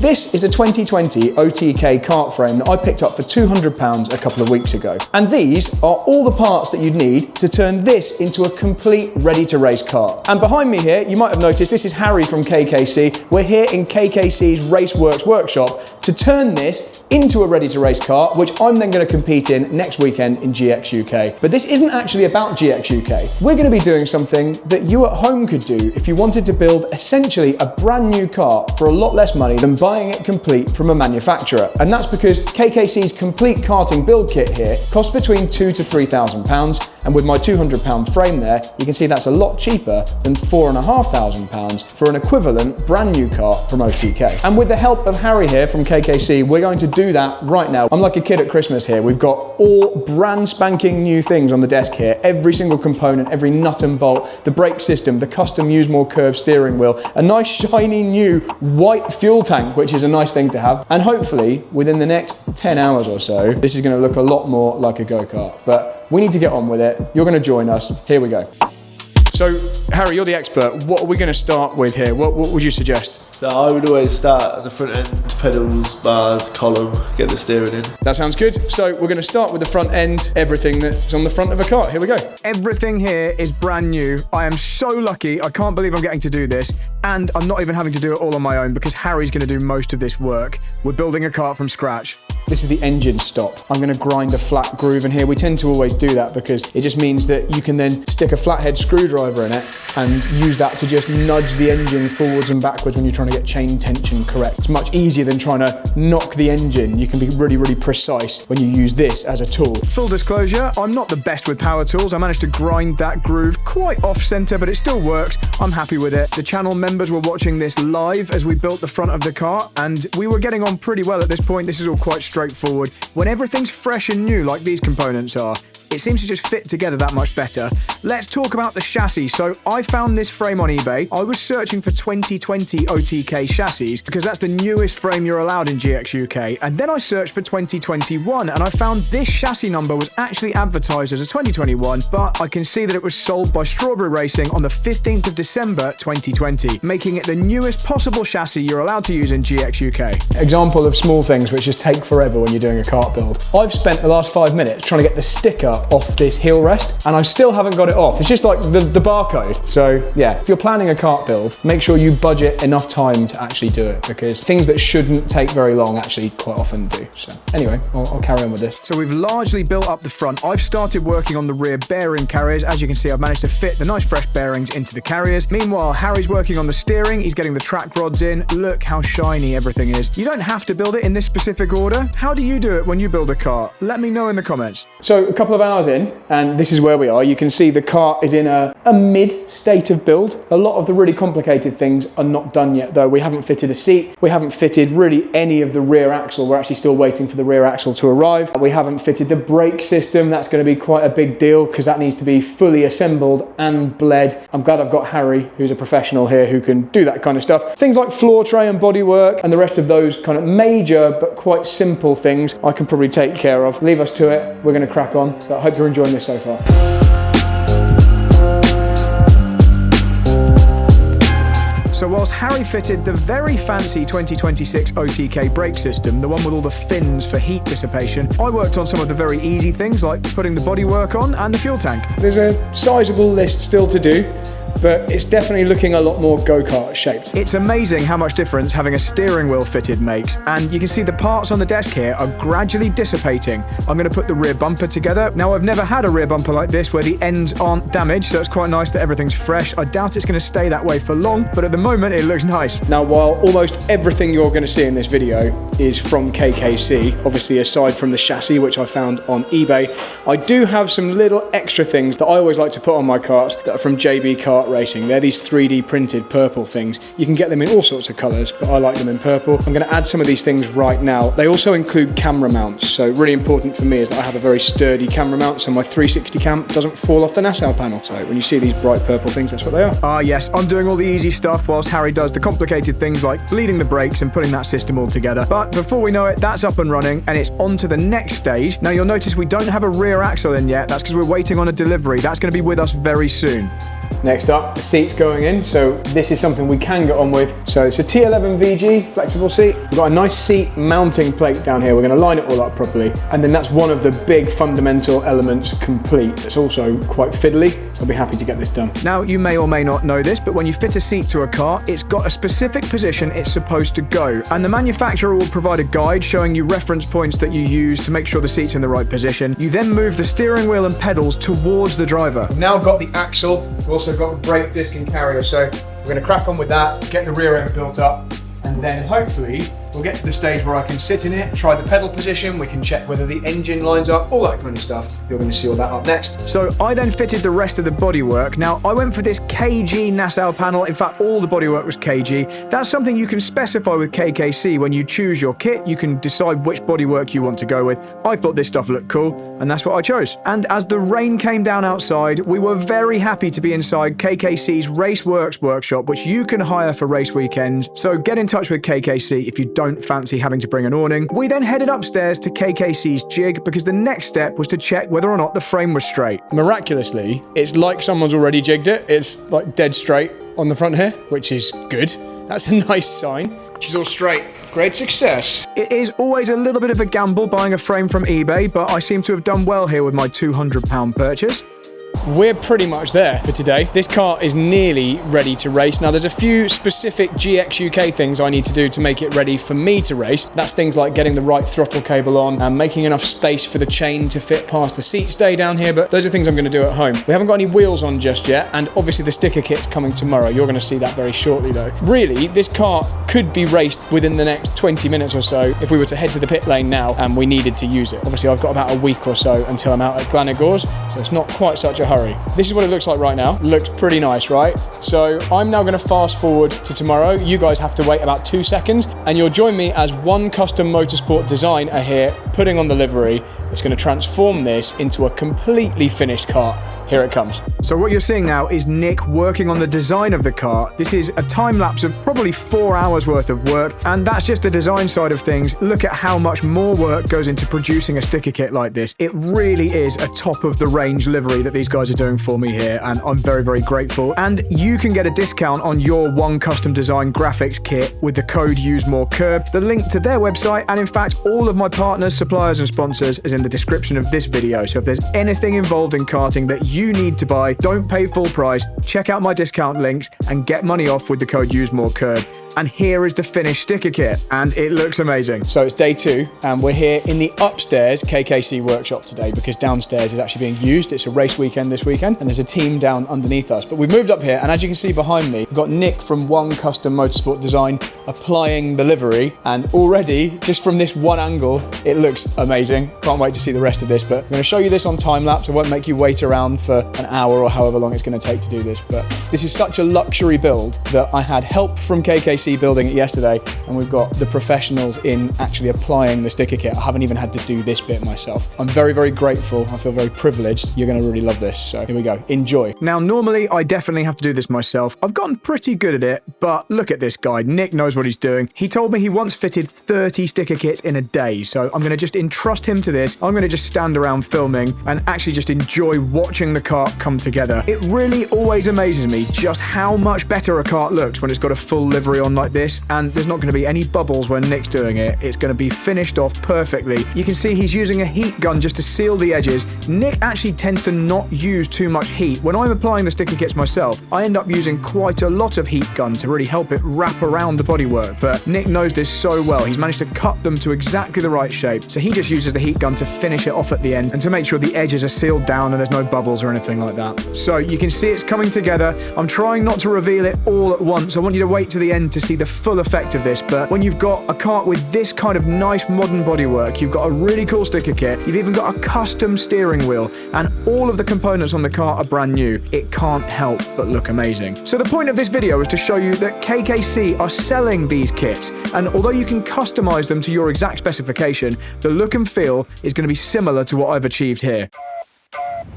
This is a 2020 OTK kart frame that I picked up for £200 a couple of weeks ago. And these are all the parts that you'd need to turn this into a complete ready-to-race kart. And behind me here, you might have noticed, this is Harry from KKC. We're here in KKC's Raceworks workshop to turn this into a ready-to-race kart, which I'm then going to compete in next weekend in GX UK. But this isn't actually about GX UK. We're going to be doing something that you at home could do if you wanted to build essentially a brand new kart for a lot less money than buying it complete from a manufacturer. And that's because KKC's complete karting build kit here costs between £2,000 to £3,000, and with my £200 frame there, you can see that's a lot cheaper than £4,500 for an equivalent brand new kart from OTK. And with the help of Harry here from KKC, we're going to do that right now. I'm like a kid at Christmas here. We've got all brand spanking new things on the desk here. Every single component, every nut and bolt, the brake system, the custom use more curved steering wheel, a nice shiny new white fuel tank, which is a nice thing to have. And hopefully within the next 10 hours or so, this is going to look a lot more like a go-kart. But we need to get on with it. You're going to join us. Here we go. So, Harry, you're the expert. What are we going to start with here? What would you suggest? So I would always start at the front end, pedals, bars, column, get the steering in. That sounds good. So we're going to start with the front end, everything that's on the front of a kart. Here we go. Everything here is brand new. I am so lucky. I can't believe I'm getting to do this. And I'm not even having to do it all on my own because Harry's going to do most of this work. We're building a kart from scratch. This is the engine stop. I'm going to grind a flat groove in here. We tend to always do that because it just means that you can then stick a flathead screwdriver in it and use that to just nudge the engine forwards and backwards when you're trying to get chain tension correct. It's much easier than trying to knock the engine. You can be really, really precise when you use this as a tool. Full disclosure, I'm not the best with power tools. I managed to grind that groove quite off-center, but it still works. I'm happy with it. The channel members were watching this live as we built the front of the kart, and we were getting on pretty well at this point. This is all quite straightforward. When everything's fresh and new like these components are, it seems to just fit together that much better. Let's talk about the chassis. So I found this frame on eBay. I was searching for 2020 OTK chassis because that's the newest frame you're allowed in GX UK. And then I searched for 2021 and I found this chassis number was actually advertised as a 2021, but I can see that it was sold by Strawberry Racing on the 15th of December 2020, making it the newest possible chassis you're allowed to use in GX UK. Example of small things which just take forever when you're doing a kart build. I've spent the last 5 minutes trying to get the sticker off this heel rest and I still haven't got it off. It's just like the barcode. So yeah, if you're planning a kart build, make sure you budget enough time to actually do it because things that shouldn't take very long actually quite often do. So anyway, I'll carry on with this. So we've largely built up the front. I've started working on the rear bearing carriers. As you can see, I've managed to fit the nice fresh bearings into the carriers. Meanwhile, Harry's working on the steering. He's getting the track rods in. Look how shiny everything is. You don't have to build it in this specific order. How do you do it when you build a kart? Let me know in the comments. So a couple of hours in, and this is where we are. You can see the kart is in a mid state of build. A lot of the really complicated things are not done yet though. We haven't fitted a seat. We haven't fitted really any of the rear axle. We're actually still waiting for the rear axle to arrive. We haven't fitted the brake system. That's going to be quite a big deal because that needs to be fully assembled and bled. I'm glad I've got Harry, who's a professional here, who can do that kind of stuff. Things like floor tray and bodywork and the rest of those kind of major but quite simple things I can probably take care of. Leave us to it. We're going to crack on. But I hope you're enjoying this so far. So whilst Harry fitted the very fancy 2026 OTK brake system, the one with all the fins for heat dissipation, I worked on some of the very easy things like putting the bodywork on and the fuel tank. There's a sizable list still to do, but it's definitely looking a lot more go-kart shaped. It's amazing how much difference having a steering wheel fitted makes, and you can see the parts on the desk here are gradually dissipating. I'm going to put the rear bumper together. Now, I've never had a rear bumper like this where the ends aren't damaged, so it's quite nice that everything's fresh. I doubt it's going to stay that way for long, but at the moment it looks nice. Now, while almost everything you're going to see in this video is from KKC, obviously aside from the chassis, which I found on eBay, I do have some little extra things that I always like to put on my karts that are from JB Kart Racing. They're these 3D printed purple things. You can get them in all sorts of colours, but I like them in purple. I'm going to add some of these things right now. They also include camera mounts, so really important for me is that I have a very sturdy camera mount so my 360 cam doesn't fall off the Nassau panel. So when you see these bright purple things, that's what they are. Ah yes, I'm doing all the easy stuff whilst Harry does the complicated things like bleeding the brakes and putting that system all together. But before we know it, that's up and running and it's on to the next stage. Now you'll notice we don't have a rear axle in yet. That's because we're waiting on a delivery. That's going to be with us very soon. Next up, the seats going in. So this is something we can get on with. So it's a T11 VG flexible seat. We've got a nice seat mounting plate down here. We're going to line it all up properly. And then that's one of the big fundamental elements complete. It's also quite fiddly, so I'll be happy to get this done. Now, you may or may not know this, but when you fit a seat to a car, it's got a specific position it's supposed to go. And the manufacturer will provide a guide showing you reference points that you use to make sure the seat's in the right position. You then move the steering wheel and pedals towards the driver. We've now got the axle. We've also got the brake disc and carrier. So we're going to crack on with that, get the rear end built up, and then hopefully we'll get to the stage where I can sit in it, try the pedal position, we can check whether the engine lines up, all that kind of stuff. You're going to see all that up next. So I then fitted the rest of the bodywork. Now, I went for this KG nacelle panel. In fact, all the bodywork was KG. That's something you can specify with KKC. When you choose your kit, you can decide which bodywork you want to go with. I thought this stuff looked cool, and that's what I chose. And as the rain came down outside, we were very happy to be inside KKC's Raceworks workshop, which you can hire for race weekends. So get in touch with KKC if you don't fancy having to bring an awning. We then headed upstairs to KKC's jig because the next step was to check whether or not the frame was straight. Miraculously, it's like someone's already jigged it. It's like dead straight on the front here, which is good. That's a nice sign. She's all straight. Great success. It is always a little bit of a gamble buying a frame from eBay, but I seem to have done well here with my £200 purchase. We're pretty much there for today. This car is nearly ready to race. Now, there's a few specific GX UK things I need to do to make it ready for me to race. That's things like getting the right throttle cable on and making enough space for the chain to fit past the seat stay down here, but those are things I'm going to do at home. We haven't got any wheels on just yet, and obviously the sticker kit's coming tomorrow. You're going to see that very shortly though. Really, this car could be raced within the next 20 minutes or so if we were to head to the pit lane now and we needed to use it. Obviously, I've got about a week or so until I'm out at Glanagors, so it's not quite such a hurry. This is what it looks like right now. Looks pretty nice, right? So I'm now going to fast forward to tomorrow. You guys have to wait about 2 seconds and you'll join me as ONE Custom Motorsport Design are here putting on the livery. It's going to transform this into a completely finished car. Here it comes. So what you're seeing now is Nick working on the design of the car. This is a time lapse of probably 4 hours worth of work, and that's just the design side of things. Look at how much more work goes into producing a sticker kit like this. It really is a top of the range livery that these guys are doing for me here, and I'm very, very grateful. And you can get a discount on your ONE Custom Design graphics kit with the code UseMoreCurb. The link to their website, and in fact all of my partners, suppliers and sponsors, is in the description of this video. So if there's anything involved in karting that you need to buy, don't pay full price, check out my discount links and get money off with the code UseMoreCurb. And here is the finished sticker kit, and it looks amazing. So it's day 2, and we're here in the upstairs KKC workshop today because downstairs is actually being used. It's a race weekend this weekend, and there's a team down underneath us. But we've moved up here, and as you can see behind me, we've got Nick from ONE Custom Motorsport Design applying the livery, and already, just from this one angle, it looks amazing. Can't wait to see the rest of this, but I'm going to show you this on time lapse. I won't make you wait around for an hour or however long it's going to take to do this, but this is such a luxury build that I had help from KKC building it yesterday, and we've got the professionals in actually applying the sticker kit. I haven't even had to do this bit myself. I'm very, very grateful. I feel very privileged. You're going to really love this. So here we go. Enjoy. Now, normally I definitely have to do this myself. I've gotten pretty good at it, but look at this guy. Nick knows what he's doing. He told me he once fitted 30 sticker kits in a day, so I'm going to just entrust him to this. I'm going to just stand around filming and actually just enjoy watching the kart come together. It really always amazes me just how much better a kart looks when it's got a full livery on like this, and there's not going to be any bubbles when Nick's doing it. It's going to be finished off perfectly. You can see he's using a heat gun just to seal the edges. Nick actually tends to not use too much heat. When I'm applying the sticker kits myself, I end up using quite a lot of heat gun to really help it wrap around the bodywork, but Nick knows this so well. He's managed to cut them to exactly the right shape, so he just uses the heat gun to finish it off at the end and to make sure the edges are sealed down and there's no bubbles or anything like that. So you can see it's coming together. I'm trying not to reveal it all at once. I want you to wait to the end to see the full effect of this, but when you've got a kart with this kind of nice modern bodywork, you've got a really cool sticker kit, you've even got a custom steering wheel, and all of the components on the kart are brand new, it can't help but look amazing. So the point of this video is to show you that KKC are selling these kits, and although you can customize them to your exact specification, the look and feel is going to be similar to what I've achieved here.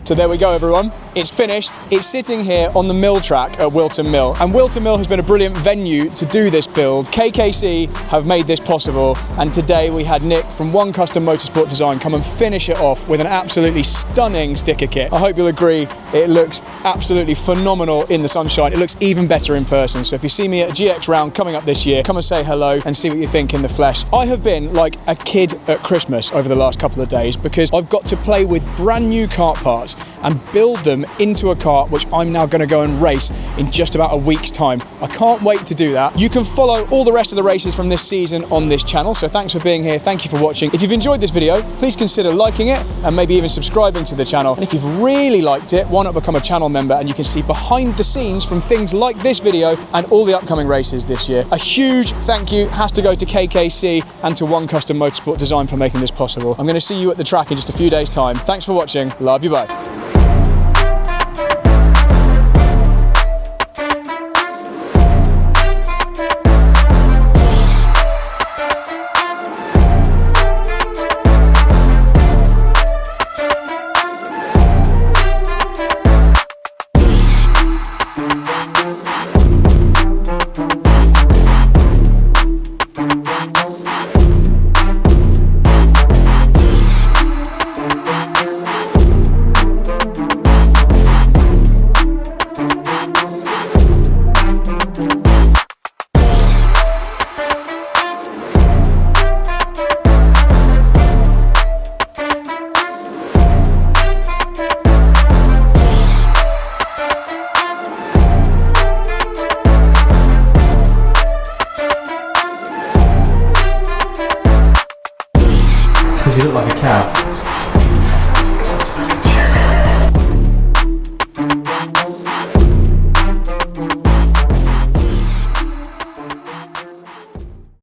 So there we go, everyone. It's finished. It's sitting here on the mill track at Wilton Mill. And Wilton Mill has been a brilliant venue to do this build. KKC have made this possible. And today we had Nick from ONE Custom Motorsport Design come and finish it off with an absolutely stunning sticker kit. I hope you'll agree, it looks absolutely phenomenal in the sunshine. It looks even better in person. So if you see me at a GX round coming up this year, come and say hello and see what you think in the flesh. I have been like a kid at Christmas over the last couple of days because I've got to play with brand new kart parts and build them into a kart which I'm now going to go and race in just about a week's time. I can't wait to do that. You can follow all the rest of the races from this season on this channel, so thanks for being here, thank you for watching. If you've enjoyed this video, please consider liking it and maybe even subscribing to the channel. And if you've really liked it, why not become a channel member and you can see behind the scenes from things like this video and all the upcoming races this year. A huge thank you has to go to KKC and to ONE Custom Motorsport Design for making this possible. I'm going to see you at the track in just a few days' time. Thanks for watching. Love you both. You look like a calf.